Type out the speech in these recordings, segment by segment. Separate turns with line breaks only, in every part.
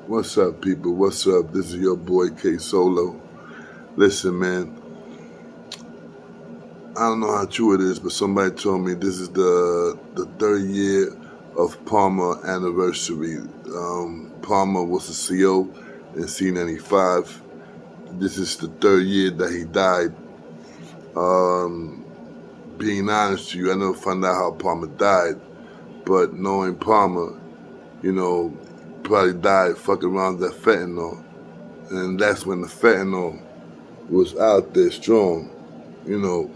What's up, people? What's up? This is your boy K Solo. Listen, man, I don't know how true it is, but somebody told me this is the third year of Palmer anniversary. Palmer was the CO in C95. This is the third year that he died. Being honest to you, I never found out how Palmer died, but knowing Palmer, you know, probably died fucking around that fentanyl. And that's when the fentanyl was out there strong. You know,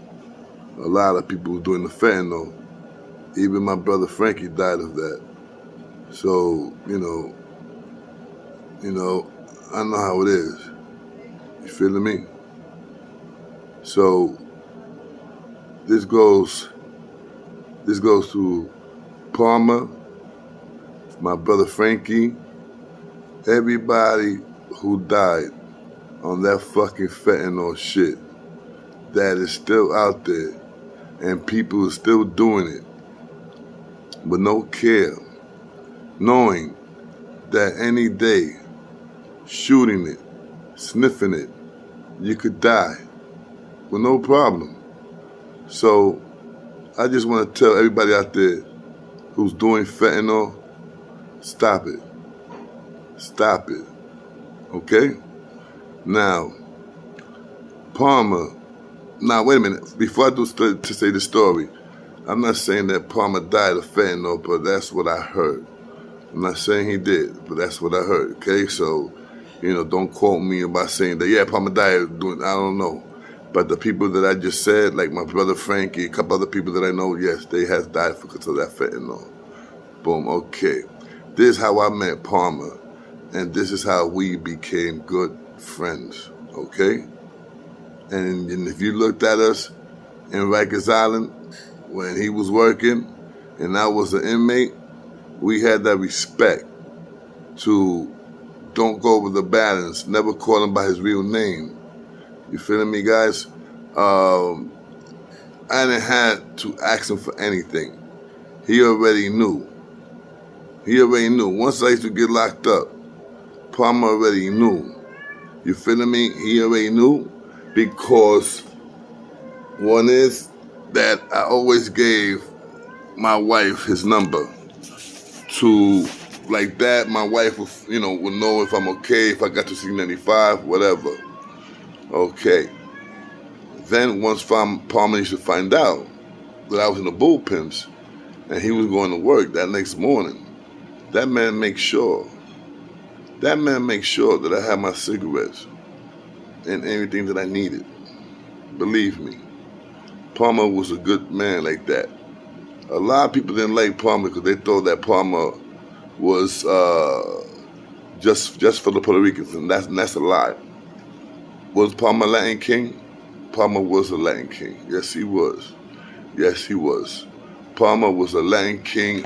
a lot of people were doing the fentanyl. Even my brother Frankie died of that. So, I know how it is. You feeling me? So this goes to Palmer, my brother Frankie, everybody who died on that fucking fentanyl shit that is still out there and people are still doing it with no care, knowing that any day, shooting it, sniffing it, you could die with no problem. So I just want to tell everybody out there who's doing fentanyl, stop it. Stop it. Okay? Now, Palmer, now wait a minute. Before I do to say the story, I'm not saying that Palmer died of fentanyl, but that's what I heard. I'm not saying he did, but that's what I heard, okay? So, don't quote me about saying that, yeah, Palmer died doing, I don't know. But the people that I just said, like my brother Frankie, a couple other people that I know, yes, they has died because of that fentanyl. Boom, okay. This is how I met Palmer, and this is how we became good friends, okay? And if you looked at us in Rikers Island when he was working and I was an inmate, we had that respect to don't go over the balance, never call him by his real name. You feeling me, guys? I didn't have to ask him for anything. He already knew. Once I used to get locked up, Palmer already knew. You feeling me? He already knew because one is that I always gave my wife his number to like that. My wife would know if I'm okay, if I got to C95, whatever. Okay. Then once Palmer used to find out that I was in the bullpens and he was going to work that next morning, that man makes sure that I had my cigarettes and everything that I needed. Believe me, Palmer was a good man like that. A lot of people didn't like Palmer because they thought that Palmer was just for the Puerto Ricans, and that's a lie. Was Palmer a Latin king? Palmer was a Latin king. Yes, he was. Yes, he was. Palmer was a Latin king,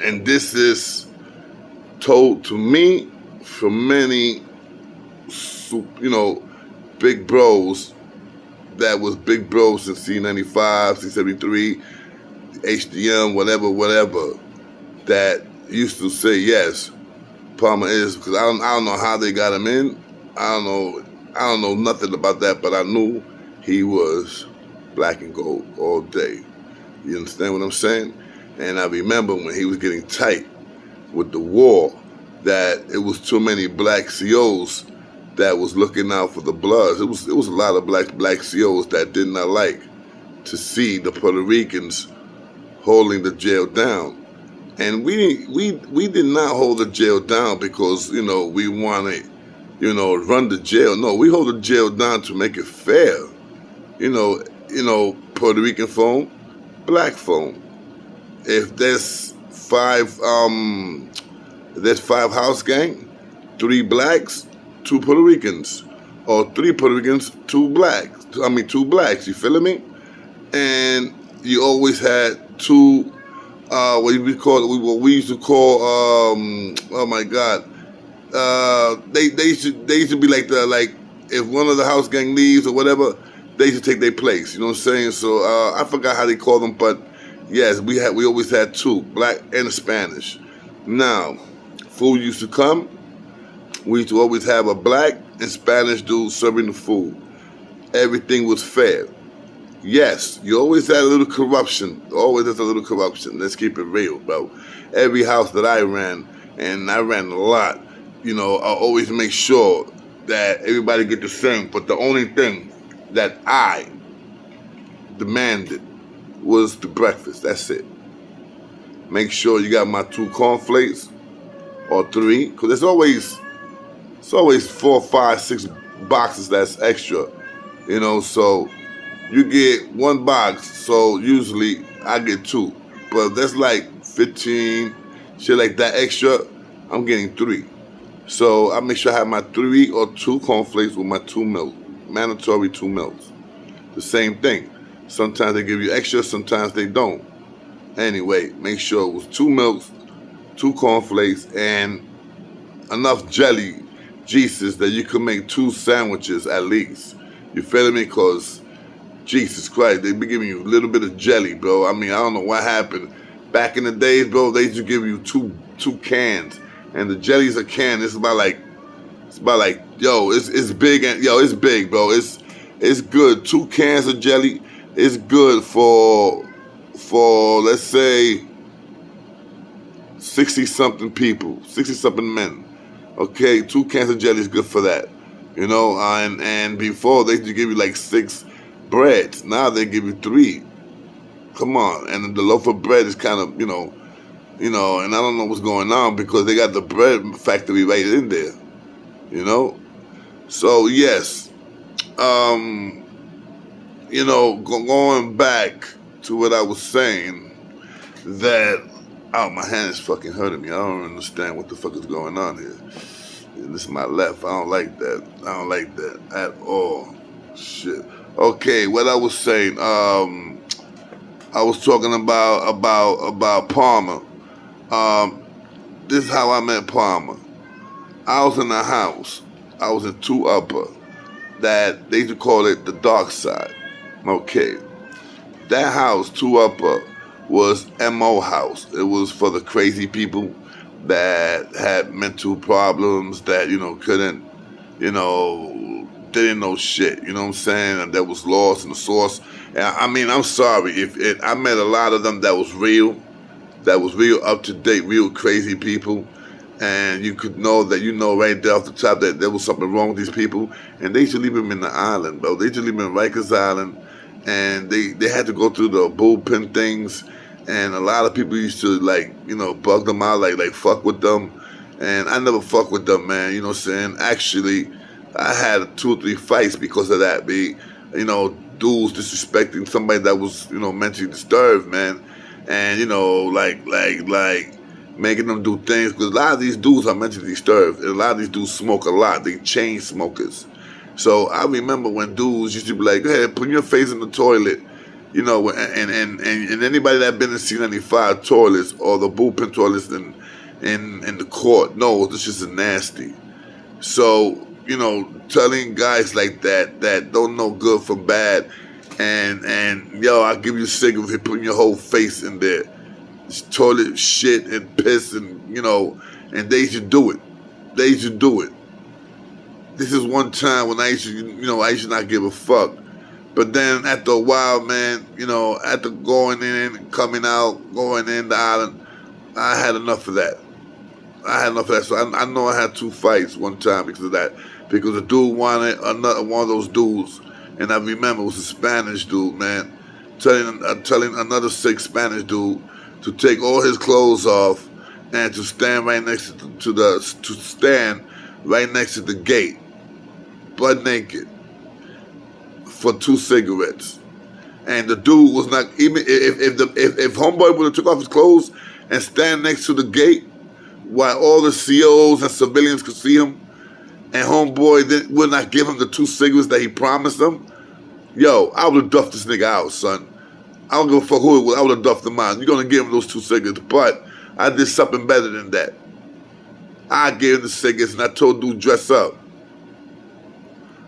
and this is told to me from many, big bros that was big bros in C95, C73, HDM, whatever, that used to say yes, Palmer is, because I don't know how they got him in. I don't know nothing about that, but I knew he was black and gold all day. You understand what I'm saying? And I remember when he was getting tight with the war, that it was too many black COs that was looking out for the Bloods. It was a lot of black COs that did not like to see the Puerto Ricans holding the jail down. And we did not hold the jail down because, we wanted, run the jail. No, we hold the jail down to make it fair. Puerto Rican phone, black phone. If there's five house gang, 3 blacks, 2 Puerto Ricans, or 3 Puerto Ricans, 2 blacks. 2 blacks. You feeling me? And you always had 2. What we used to call. Oh my God. They used to be like if one of the house gang leaves or whatever, they used to take their place. You know what I'm saying? So I forgot how they call them, but yes, we always had 2, black and Spanish. Now, food used to come. We used to always have a black and Spanish dude serving the food. Everything was fair. Yes, you always had a little corruption. Always there's a little corruption. Let's keep it real, bro. Every house that I ran, and I ran a lot, I always make sure that everybody get the same. But the only thing that I demanded was the breakfast. That's it. Make sure you got my 2 cornflakes or 3, because it's always 4, 5, 6 boxes that's extra, so you get 1 box, so usually I get 2. But if that's like 15, shit like that extra, I'm getting 3. So I make sure I have my 3 or 2 cornflakes with my 2 milk, mandatory 2 milks. The same thing. Sometimes they give you extra, sometimes they don't. Anyway, make sure it was 2 milks, 2 cornflakes, and enough jelly, Jesus, that you could make 2 sandwiches at least. You feel me? Because, Jesus Christ, they be giving you a little bit of jelly, bro. I mean, I don't know what happened. Back in the days, bro, they used to give you two cans. And the jelly's a can. It's about like, yo, it's big, and yo, it's big, bro. It's good. 2 cans of jelly is good for let's say 60-something people, 60-something men. Okay, 2 cans of jelly is good for that. And before they used to give you like 6 breads. Now they give you 3. Come on, and the loaf of bread is kind of, and I don't know what's going on because they got the bread factory right in there, So yes, going back to what I was saying, that, my hand is fucking hurting me. I don't understand what the fuck is going on here. This is my left. I don't like that. I don't like that at all. Shit. Okay, what I was saying, I was talking about Palmer. This is how I met Palmer. I was in a house. I was in 2 Upper. That they used to call it the dark side. Okay. That house, 2 Upper, was MO house. It was for the crazy people that had mental problems, that, couldn't, didn't know shit, you know what I'm saying? And that was lost in the source. And I mean, I'm sorry, I met a lot of them that was real up to date, real crazy people. And you could know that, right there off the top that there was something wrong with these people. And they used to leave them in the island, bro. They used to leave them in Rikers Island. And they had to go through the bullpen things. And a lot of people used to, bug them out, like fuck with them. And I never fuck with them, man, you know what I'm saying? Actually, I had 2 or 3 fights because of that, dudes disrespecting somebody that was, mentally disturbed, man. And, like making them do things, because a lot of these dudes are mentally disturbed, and a lot of these dudes smoke a lot. They chain smokers. So I remember when dudes used to be like, go ahead, put your face in the toilet, and anybody that been in C95 toilets or the bullpen toilets in the court knows this shit is nasty. So, telling guys like that don't know good from bad, and yo, I'll give you a cigarette if you're putting your whole face in there. It's toilet shit and piss and, and they used to do it. They used to do it. This is one time when I used to not give a fuck. But then after a while, man, after going in and coming out, going in the island, I had enough of that. So I know I had 2 fights one time because of that. Because the dude wanted one of those dudes, and I remember it was a Spanish dude, man, telling another sick Spanish dude to take all his clothes off and to stand right next to the gate, butt naked, for 2 cigarettes. And the dude was not, even if homeboy would have took off his clothes and stand next to the gate while all the COs and civilians could see him, and homeboy would not give him the 2 cigarettes that he promised him, yo, I would have duffed this nigga out, son. I don't give a fuck who it was. I would have duffed him out. You're going to give him those 2 cigarettes. But I did something better than that. I gave him the cigarettes and I told dude, dress up.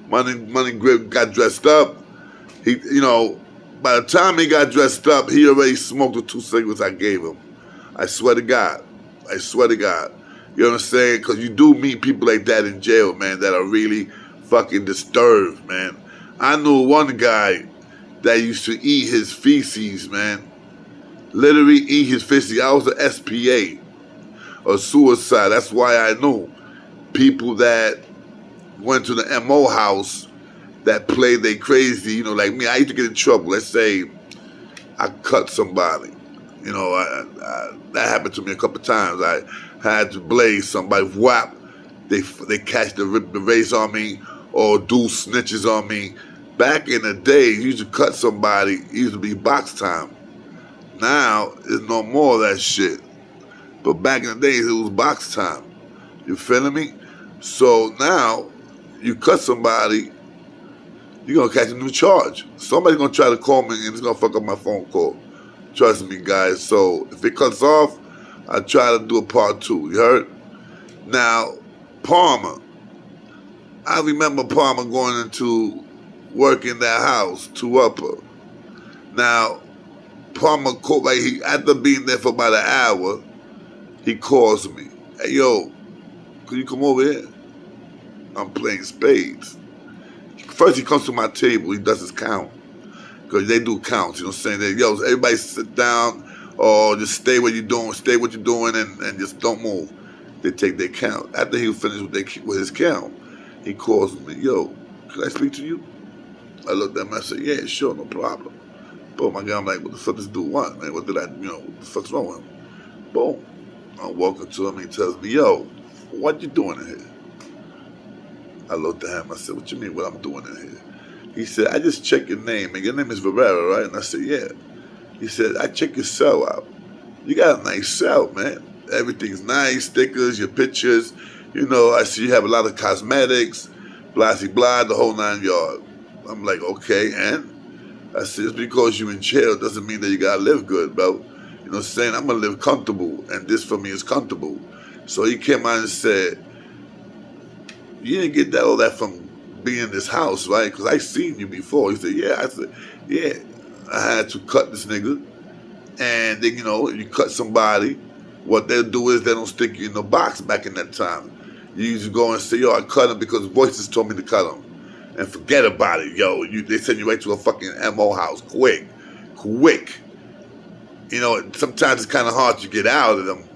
Money Grip got dressed up. He, by the time he got dressed up, he already smoked the 2 cigarettes I gave him. I swear to God. You know what I'm saying? Because you do meet people like that in jail, man, that are really fucking disturbed, man. I knew one guy that used to eat his feces, man. Literally eat his feces. I was an SPA, or suicide. That's why I knew people that went to the MO house that played they crazy, like me. I used to get in trouble. Let's say I cut somebody. That happened to me a couple of times. I had to blaze somebody, whap. They catch the race on me or do snitches on me. Back in the day, you used to cut somebody, it used to be box time. Now, there's no more of that shit. But back in the days, it was box time. You feeling me? So now, you cut somebody, you're going to catch a new charge. Somebody's going to try to call me and it's going to fuck up my phone call. Trust me, guys. So, if it cuts off, I try to do a part 2. You heard? Now, Palmer. I remember Palmer going into work in that house, 2 Upper. Now, Palmer called, after being there for about an hour, he calls me. Hey, yo, could you come over here? I'm playing spades. First, he comes to my table. He does his count. Because they do counts, you know what I'm saying? Yo, everybody sit down or just stay what you're doing, and just don't move. They take their count. After he was finished with his count, he calls me, yo, can I speak to you? I looked at him and I said, yeah, sure, no problem. Boom, I'm like, what the fuck this dude want, man? What the fuck's wrong with him? Boom. I'm walking to him, he tells me, yo, what you doing in here? I looked at him, I said, what you mean what I'm doing in here? He said, I just checked your name, and your name is Rivera, right? And I said, yeah. He said, I checked your cell out. You got a nice cell, man. Everything's nice, stickers, your pictures. I see you have a lot of cosmetics, blah, blah, the whole 9 yards. I'm like, okay, and? I said, just because you're in jail doesn't mean that you gotta live good, bro. You know what I'm saying? I'm gonna live comfortable, and this for me is comfortable. So he came out and said, you didn't get all that from being in this house, right? Because I seen you before. He said, yeah. I said, yeah. I had to cut this nigga. And then, you cut somebody, what they'll do is they don't stick you in the box back in that time. You used to go and say, yo, I cut him because voices told me to cut him. And forget about it, yo. They send you right to a fucking MO house. Quick. Sometimes it's kind of hard to get out of them.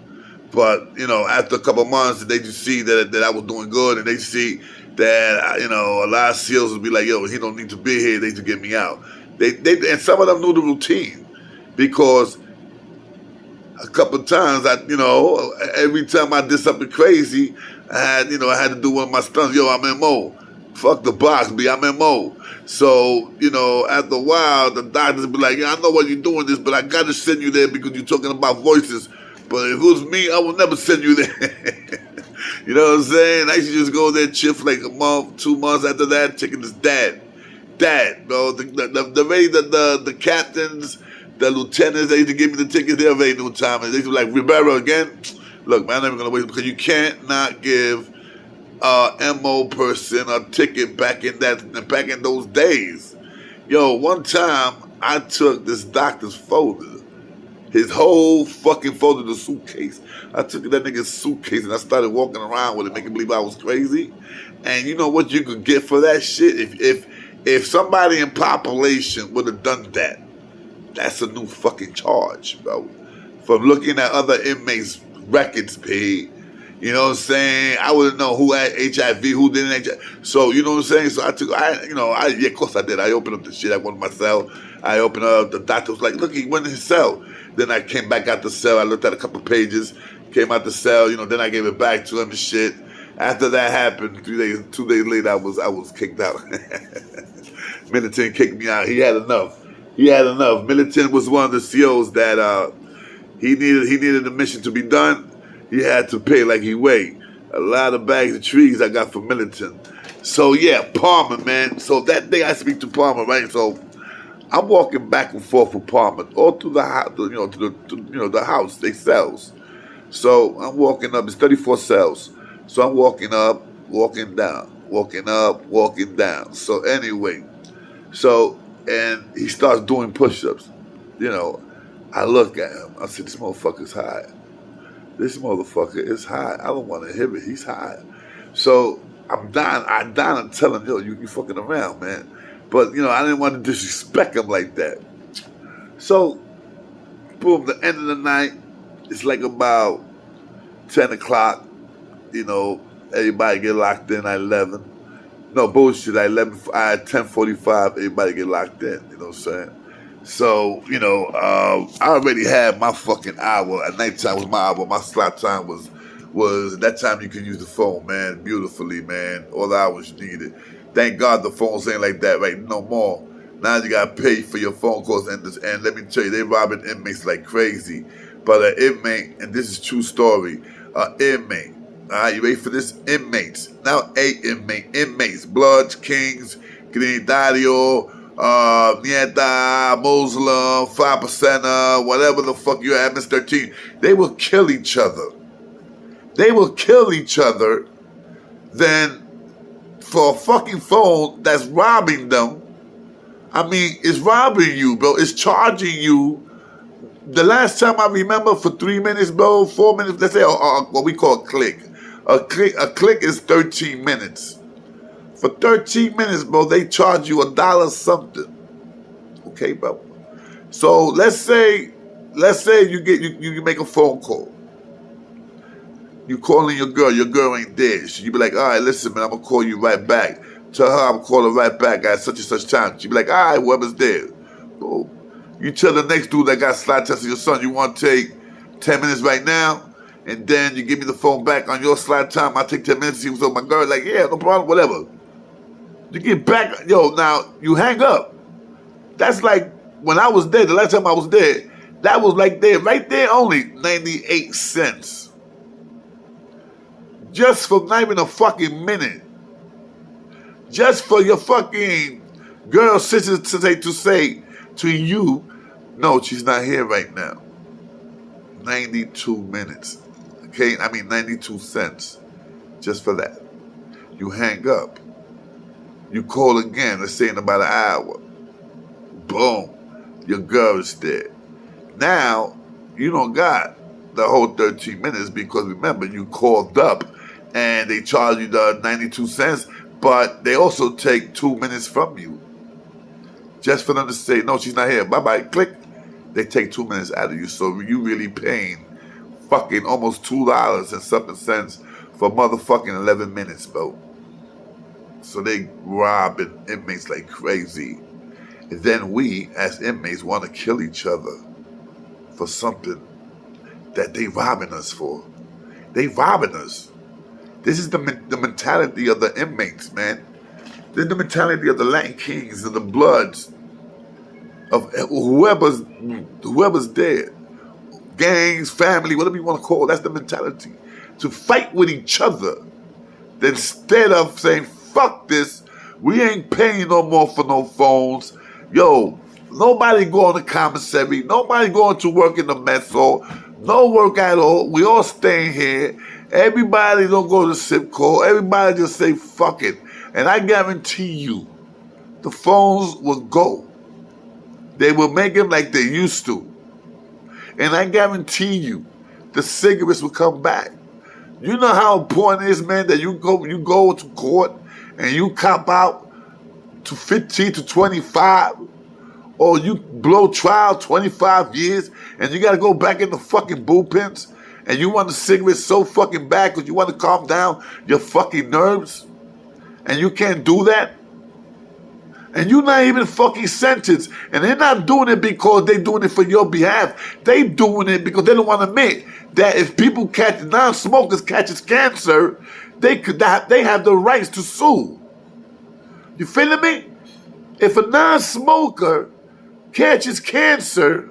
But, after a couple of months, they just see that I was doing good, and they see that, a lot of SEALs would be like, yo, he don't need to be here, they to get me out. And some of them knew the routine, because a couple of times, every time I did something crazy, I had to do one of my stunts. Yo, I'm MO. Fuck the box, B, I'm MO. So, after a while, the doctors be like, yeah, I know why you're doing this, but I got to send you there because you're talking about voices. But if it was me, I would never send you there. You know what I'm saying? I used to just go there, chill for like a month, 2 months after that, checking his dad, bro. The captains, the lieutenants, they used to give me the tickets. They already knew time. And they used to be like, Rivera again? Look, man, I'm never going to wait, because you can't not give MO person a ticket back in those days. Yo, one time, I took this doctor's folder, his whole fucking folder, the suitcase. I took that nigga's suitcase and I started walking around with it, making believe I was crazy. And you know what you could get for that shit? If somebody in population would have done that, that's a new fucking charge, bro. From looking at other inmates' records, P. You know what I'm saying? I wouldn't know who had HIV, who didn't HIV. So, you know what I'm saying? So of course I did. I opened up the shit. I went to my cell. I opened up. The doctor was like, look, he went in his cell. Then I came back out the cell. I looked at a couple pages, came out the cell, then I gave it back to him and shit. After that happened, 2 days later, I was kicked out. Militant kicked me out. He had enough. Militant was one of the COs that he needed the mission to be done. He had to pay like he weighed. A lot of bags of trees I got from Militant. So yeah, Palmer, man. So that day I speak to Palmer, right? So I'm walking back and forth with Palmer all through the house, to the house, they cells. So I'm walking up. It's 34 cells. So I'm walking up, walking down, walking up, walking down. So anyway, and he starts doing push-ups. I look at him. I said, this motherfucker's high. This motherfucker is high. I don't want to hear it. He's high. So I'm dying to tell him, yo, you fucking around, man. But, I didn't want to disrespect him like that. So, boom, the end of the night, it's like about 10 o'clock. Everybody get locked in at 11. No, bullshit, at 10:45, everybody get locked in. You know what I'm saying? So, I already had my fucking hour. At nighttime was my hour. My slot time was that time you can use the phone, man, beautifully, man. All the hours you needed. Thank God the phones ain't like that right no more. Now you gotta pay for your phone calls, and let me tell you, they robbing inmates like crazy. But an inmate, and this is true story, an inmate. All right, you ready for this? Inmates. Now inmates. Bloods, Kings, Trinitario, Nieta, Muslim, 5%, whatever the fuck you have, MS-13. They will kill each other. They will kill each other. Then for a fucking phone that's robbing them, I mean, it's robbing you, bro. It's charging you. The last time I remember, for 3 minutes, bro, 4 minutes, let's say what we call a click. A click is 13 minutes. For 13 minutes, bro, they charge you $1 something. Okay, bro. So let's say you make a phone call. You calling your girl ain't there. You be like, all right, listen, man, I'm gonna call you right back. Tell her I'm gonna call her right back at such and such time. She be like, all right, whoever's there. Boom. You tell the next dude that got slide testing your son, you want to take 10 minutes right now, and then you give me the phone back on your slide time. I take 10 minutes to see what's up with my girl. Like, yeah, no problem, whatever. You get back, now you hang up. That's like when I was there, the last time I was there, that was like there, right there only 98 cents. Just for not even a fucking minute. Just for your fucking girl sister to say to you, no, she's not here right now. 92 minutes. Okay? 92 cents. Just for that. You hang up. You call again, let's say in about an hour. Boom. Your girl is there. Now, you don't got the whole 13 minutes because remember, you called up and they charge you the 92 cents, but they also take 2 minutes from you. Just for them to say, no, she's not here. Bye-bye. Click. They take 2 minutes out of you. So you really paying fucking almost $2 and something cents for motherfucking 11 minutes, bro. So they robbing inmates like crazy. And then we, as inmates, want to kill each other for something that they robbing us for. They robbing us. This is the mentality of the inmates, man. This is the mentality of the Latin Kings and the Bloods, of whoever's there. Gangs, family, whatever you want to call it. That's the mentality. To fight with each other. Instead of saying, fuck this, we ain't paying no more for no phones. Yo, nobody going to commissary. Nobody going to work in the mess hall. No work at all. We all staying here. Everybody don't go to SIP call. Everybody just say fuck it. And I guarantee you, the phones will go. They will make them like they used to. And I guarantee you, the cigarettes will come back. You know how important it is, man, that you go to court and you cop out to 15 to 25, or you blow trial 25 years and you got to go back in the fucking bullpens and you want the cigarettes so fucking bad because you want to calm down your fucking nerves and you can't do that? And you're not even fucking sentenced. And they're not doing it because they're doing it for your behalf. They doing it because they don't want to admit that if people non-smokers catches cancer, they have the rights to sue. You feeling me? If a non-smoker catches cancer,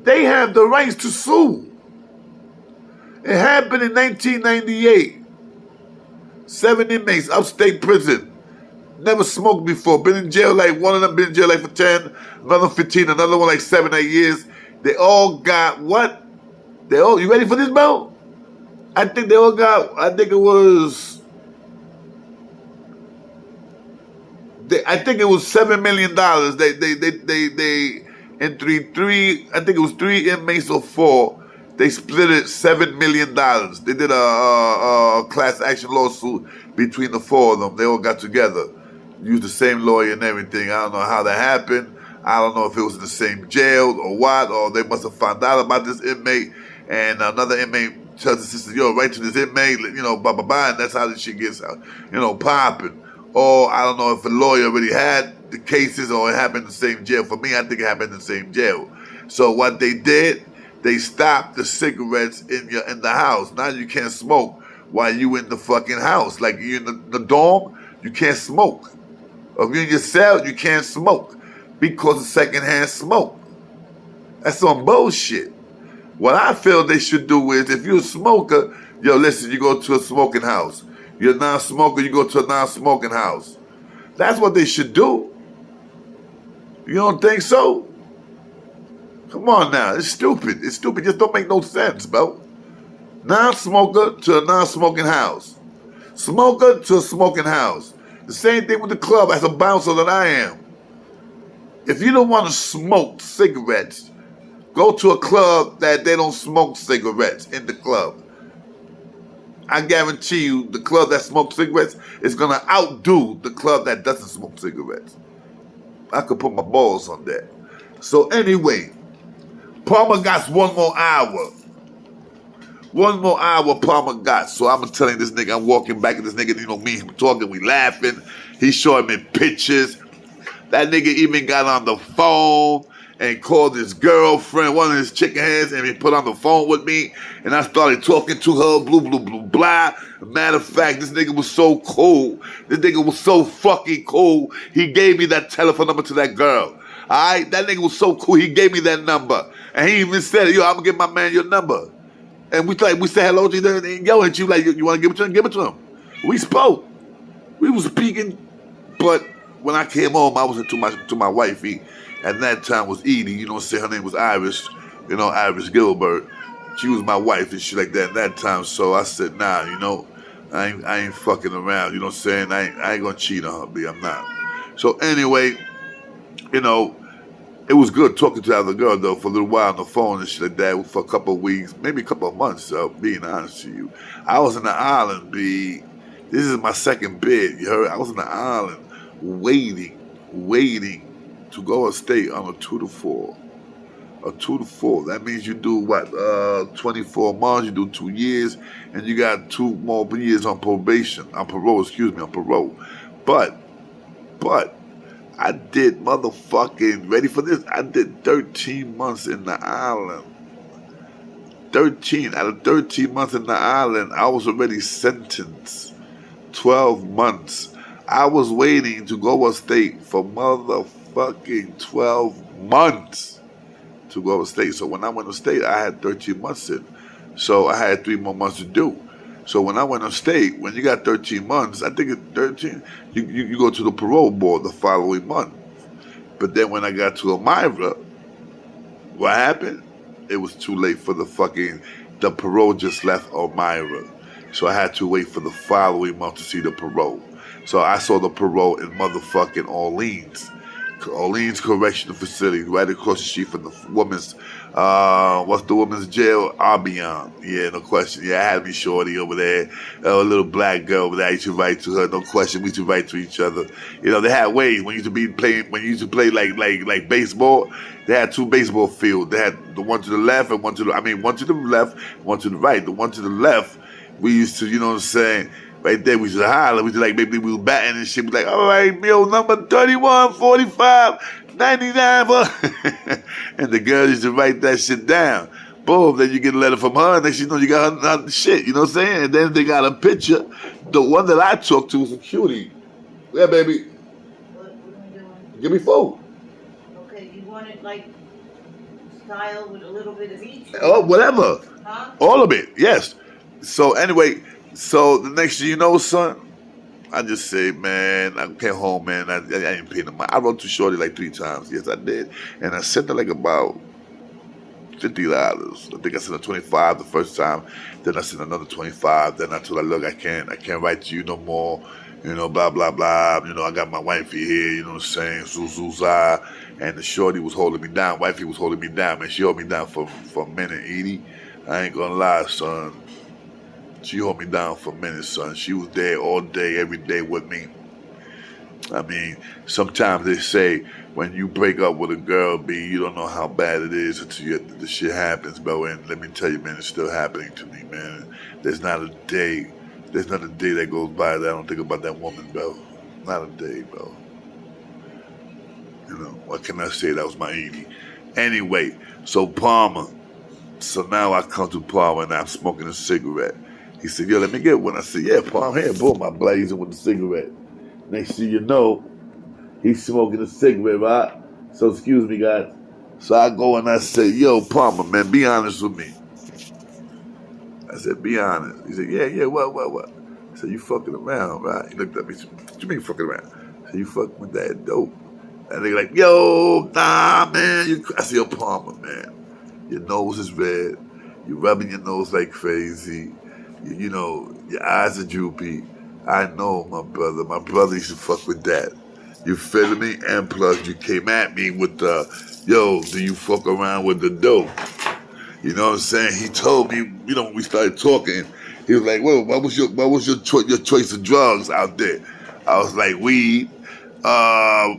they have the rights to sue. It happened in 1998. 7 inmates, upstate prison. Never smoked before. Been in jail one of them been in jail for 10, another 15, another one 7, 8 years. They all got what? You ready for this, bro? I think it was $7 million. They in three, I think it was 3 inmates or 4. They split it $7 million. They did a class action lawsuit between the four of them. They all got together, used the same lawyer and everything. I don't know how that happened. I don't know if it was in the same jail or what, or they must have found out about this inmate, and another inmate tells the sister, yo, write to this inmate, blah, blah, blah, and that's how this shit gets, popping. Or I don't know if a lawyer already had the cases or it happened in the same jail. For me, I think it happened in the same jail. So what they did, they stopped the cigarettes in the house. Now you can't smoke while you in the fucking house. Like you in the dorm, you can't smoke. Or if you're in your cell, you can't smoke because of secondhand smoke. That's some bullshit. What I feel they should do is, if you're a smoker, yo, listen, you go to a smoking house. You're a non-smoker, you go to a non-smoking house. That's what they should do. You don't think so? Come on now, it's stupid. It's stupid, just don't make no sense, bro. Non-smoker to a non-smoking house. Smoker to a smoking house. The same thing with the club as a bouncer that I am. If you don't want to smoke cigarettes, go to a club that they don't smoke cigarettes in the club. I guarantee you the club that smokes cigarettes is going to outdo the club that doesn't smoke cigarettes. I could put my balls on that. So anyway, Palmer got one more hour. One more hour Palmer got. So I'm telling this nigga, I'm walking back at this nigga, me and him talking, we laughing. He showing me pictures. That nigga even got on the phone and called his girlfriend, one of his chicken heads, and he put on the phone with me, and I started talking to her, blah. Matter of fact, this nigga was so cool. This nigga was so fucking cool. He gave me that telephone number to that girl. Alright? That nigga was so cool, he gave me that number. And he even said, yo, I'm gonna give my man your number. And we said hello to each other, and yo, and you like, you wanna give it to him? Give it to him. We spoke. We was speaking, but when I came home, I was to my wifey. At that time was Edie, her name was Iris, Iris Gilbert. She was my wife and shit like that at that time. So I said, nah, I ain't fucking around, you know what I'm saying? I ain't gonna cheat on her, B, I'm not. So anyway, it was good talking to the other girl though for a little while on the phone and shit like that for a couple of weeks, maybe a couple of months, being honest to you. I was in the island, B. This is my second bid, you heard? I was in the island waiting to go upstate on a 2 to 4. A 2 to 4. That means you do what? 24 months, you do 2 years, and you got 2 more years on probation. On parole. But I did motherfucking, ready for this? I did 13 months in the island. 13. Out of 13 months in the island, I was already sentenced. 12 months. I was waiting to go upstate for motherfucking 12 months to go upstate. So when I went upstate, I had 13 months in. So I had 3 more months to do. So when I went upstate, when you got 13 months, I think it's 13, you go to the parole board the following month. But then when I got to Elmira, what happened? It was too late for the parole just left Elmira. So I had to wait for the following month to see the parole. So I saw the parole in motherfucking Orleans Correctional Facility, right across the street from the women's, what's the women's jail? Albion. Yeah, no question. Yeah, I had me shorty over there, a little black girl over there. I used to write to her, no question. We used to write to each other. They had ways when you used to play like baseball. They had 2 baseball fields. They had the one to the left and one to the left, one to the right. The one to the left, we used to, you know what I'm saying? Right there, we used to holler. We used to maybe we were batting and shit. We like, all right, Bill, number 31, 45, 99. And the girl used to write that shit down. Boom, then you get a letter from her, and next you know you got her shit, you know what I'm saying? And then they got a picture. The one that I took to was a cutie. Yeah, baby.
What are we doing?
Give me food.
Okay, you want it like style with a little bit of each?
Oh, whatever.
Huh?
All of it, yes. So anyway, so the next thing you know, son, I just say, man, I came home, man, I ain't paying the money. I wrote to Shorty like 3 times. Yes, I did. And I sent her like about $50. I think I sent her 25 the first time. Then I sent another 25. Then I told her, look, I can't write to you no more. Blah, blah, blah. I got my wifey here, you know what I'm saying? Zuzuza. And the shorty was holding me down. Wifey was holding me down, man. She held me down for a minute, Edie.
I ain't gonna lie, son. She held me down for a minute, son. She was there all day, every day with me. I mean, sometimes they say when you break up with a girl, B, you don't know how bad it is until the shit happens, bro. And let me tell you, man, it's still happening to me, man. There's not a day that goes by that I don't think about that woman, bro. Not a day, bro. You know, what can I say? That was my Edie. Anyway, so Palmer. So now I come to Palmer and I'm smoking a cigarette. He said, yo, let me get one. I said, yeah, Palmer, here, boom, I'm blazing with the cigarette. Next thing you know, he's smoking a cigarette, right? So excuse me, guys. So I go and I say, yo, Palmer, man, be honest with me. I said, be honest. He said, yeah, what? I said, you fucking around, right? He looked at me, he said, what you mean fucking around? I said, you fucking with that dope. And they like, yo, nah, man. I said, yo, Palmer, man, your nose is red. You're rubbing your nose like crazy. You know, your eyes are droopy. I know, my brother. My brother used to fuck with that. You feeling me? And plus, you came at me with the, yo, do you fuck around with the dope? You know what I'm saying? He told me, you know, when we started talking, he was like, well, what was your choice of drugs out there? I was like, weed, weed. I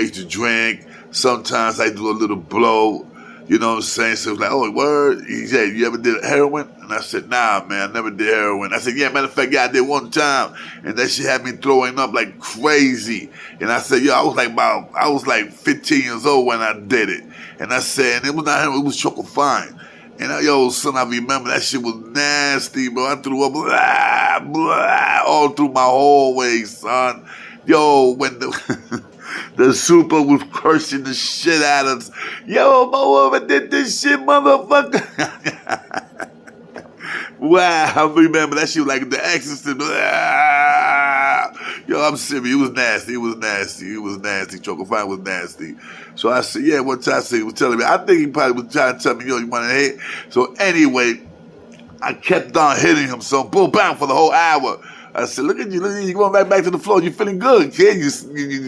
used to drink. Sometimes I do a little blow. You know what I'm saying? So it was like, oh, word? He said, you ever did heroin? And I said, nah, man, I never did heroin. I said, yeah, matter of fact, yeah, I did one time. And that shit had me throwing up like crazy. And I said, yo, I was like 15 years old when I did it. And I said, and it was not heroin, it was choco fine. And yo, son, I remember that shit was nasty, bro. I threw up blah, blah, all through my hallway, son. Yo, when the super was cursing the shit out of us. Yo, my woman did this shit, motherfucker. Wow, I remember that shit was like the Exorcist. Yo, I'm serious. It was nasty. Choco Fine was nasty. So I said, yeah, what time he was telling me. I think he probably was trying to tell me, yo, you want to hit? So anyway, I kept on hitting him. So boom, bam, for the whole hour. I said, look at you going right back to the floor. You feeling good, kid? You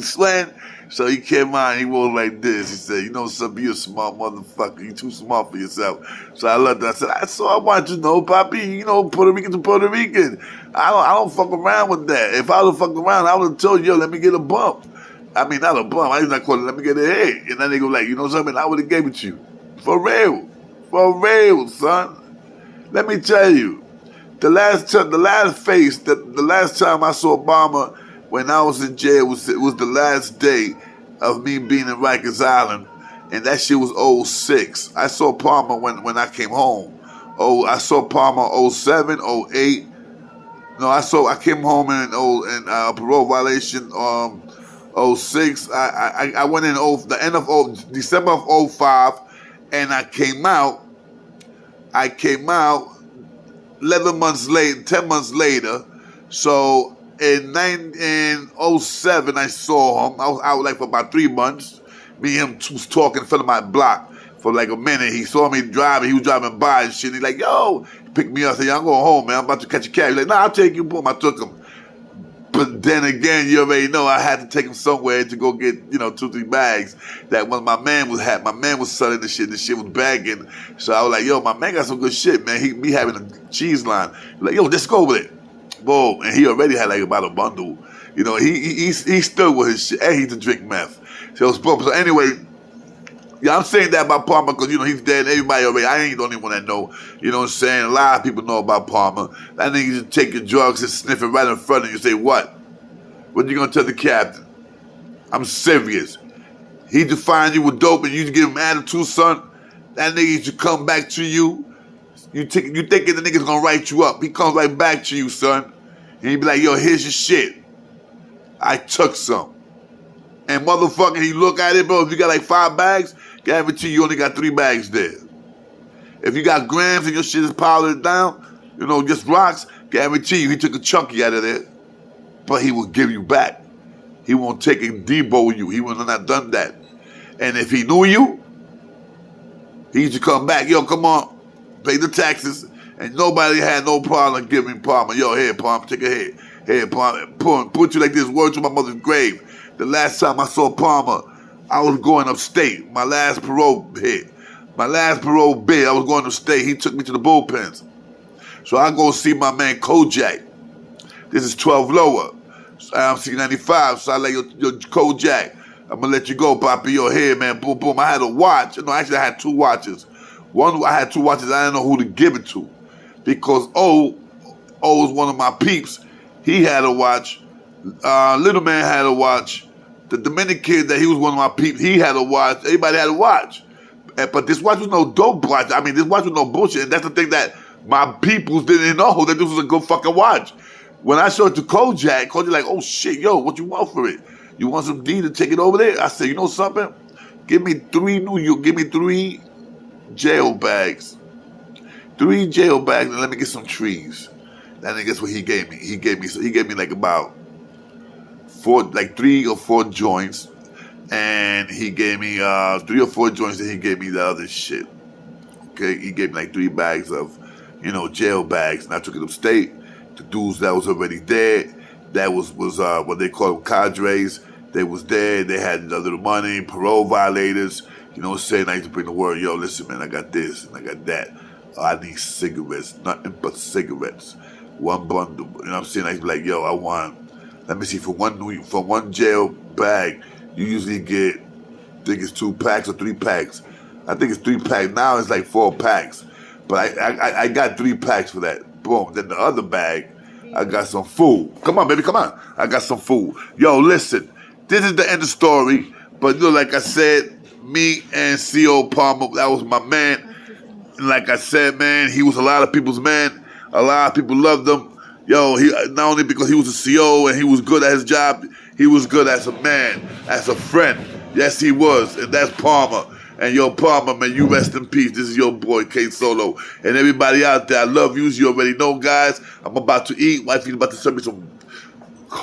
sweating? So he came on, he was like this. He said, you know something, you a smart motherfucker. You too smart for yourself. So I looked at him. I said, I want you to know, Poppy, you know, Puerto Rican to Puerto Rican. I don't fuck around with that. If I would have fucked around, I would have told you, yo, let me get a bump. I mean, not a bump. I used to call it, let me get a hit. And then they go like, you know something, I would have gave it to you. For real, son. Let me tell you. The last time I saw Obama when I was in jail was the last day of me being in Rikers Island, and that shit was 06. I saw Palmer when I came home. I saw Palmer 07, 08. No, I came home in parole violation 06. I went in the end of December of 05, and I came out 11 months later, 10 months later. So in 07, I saw him. I was out like for about 3 months. Me and him was talking in front of my block for like a minute. He saw me driving. He was driving by and shit. He's like, yo, he picked me up. I said, yo, I'm going home, man. I'm about to catch a cab. He's like, nah, I'll take you. Boom, I took him. But then again, you already know I had to take him somewhere to go get, 2-3 bags that when my man was selling the shit was bagging. So I was like, yo, my man got some good shit, man. He having a cheese line. Like, yo, let's go with it. Boom. And he already had like about a bundle. He stood with his shit, and he used to drink meth. So anyway, yeah, I'm saying that about Palmer because, he's dead. Everybody already, I ain't the only one that know. You know what I'm saying? A lot of people know about Palmer. That nigga used to take your drugs and sniff it right in front of you and say, what? What you gonna tell the captain? I'm serious. He used to find you with dope and you used to give him attitude, son. That nigga used to come back to you. You thinking the nigga's gonna write you up. He comes right back to you, son. And he be like, yo, here's your shit. I took some. And motherfucker, he look at it, bro. If you got like 5 bags, guarantee you only got 3 bags there. If you got grams and your shit is powdered down, just rocks, guarantee you he took a chunky out of there. But he will give you back. He won't take and debo you. He will not done that. And if he knew you, he used to come back. Yo, come on, pay the taxes. And nobody had no problem giving Palmer. Yo, here, Palmer, take a hit. Here, Palmer, put you like this, word to my mother's grave. The last time I saw Palmer, I was going upstate. My last parole hit. My last parole bid, I was going to state. He took me to the bullpens. So I go see my man Kojak. This is 12 lower. So I'm C95. So I like, yo, Kojak, I'm going to let you go, Poppy. You're here, man. Boom, boom. I had a watch. No, actually, I had 2 watches. I had 2 watches. I didn't know who to give it to. Because O was one of my peeps. He had a watch. Little man had a watch. The Dominican kid that he was one of my peeps, he had a watch. Everybody had a watch. But this watch was no dope watch. I mean, this watch was no bullshit. And that's the thing that my peoples didn't know, that this was a good fucking watch. When I showed it to Kojak like, oh shit, yo, what you want for it? You want some D to take it over there? I said, you know something? Give me 3 jail bags. 3 jail bags and let me get some trees. And then guess what he gave me? He gave me like about 3 or 4 joints. And he gave me 3 or 4 joints, and he gave me the other shit. Okay, he gave me like 3 bags of, jail bags, and I took it upstate. The dudes that was already there, that was what they call them, cadres. They was there. They had a little money, parole violators. Saying I used to bring the word, yo, listen, man, I got this and I got that. I need cigarettes, nothing but cigarettes. 1 bundle. You know what I'm saying? I used to be like, yo, let me see, for one jail bag, you usually get, I think it's 2 packs or 3 packs. I think it's 3 packs. Now it's like 4 packs. But I got 3 packs for that. Boom. Then the other bag, I got some food. Come on, baby, come on. I got some food. Yo, listen, this is the end of the story. But like I said, me and C.O. Palmer, that was my man. And like I said, man, he was a lot of people's man. A lot of people loved him. Yo, he not only because he was a CO and he was good at his job, he was good as a man, as a friend. Yes, he was. And that's Palmer. And yo, Palmer, man, you rest in peace. This is your boy, K Solo. And everybody out there, I love you. You already know, guys. I'm about to eat. Wifey's about to serve me some,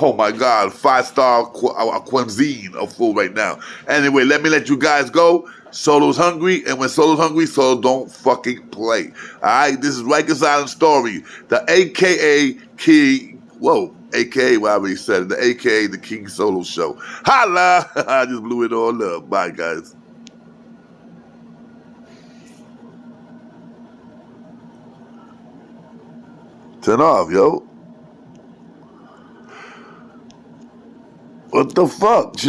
oh my God, 5-star cuisine of food right now. Anyway, let me let you guys go. Solo's hungry, and when Solo's hungry, Solo don't fucking play. Alright, this is Rikers Island Story, the AKA King, AKA, well, I already said it, the AKA the King Solo Show. Holla! I just blew it all up. Bye, guys. Turn off, yo. What the fuck?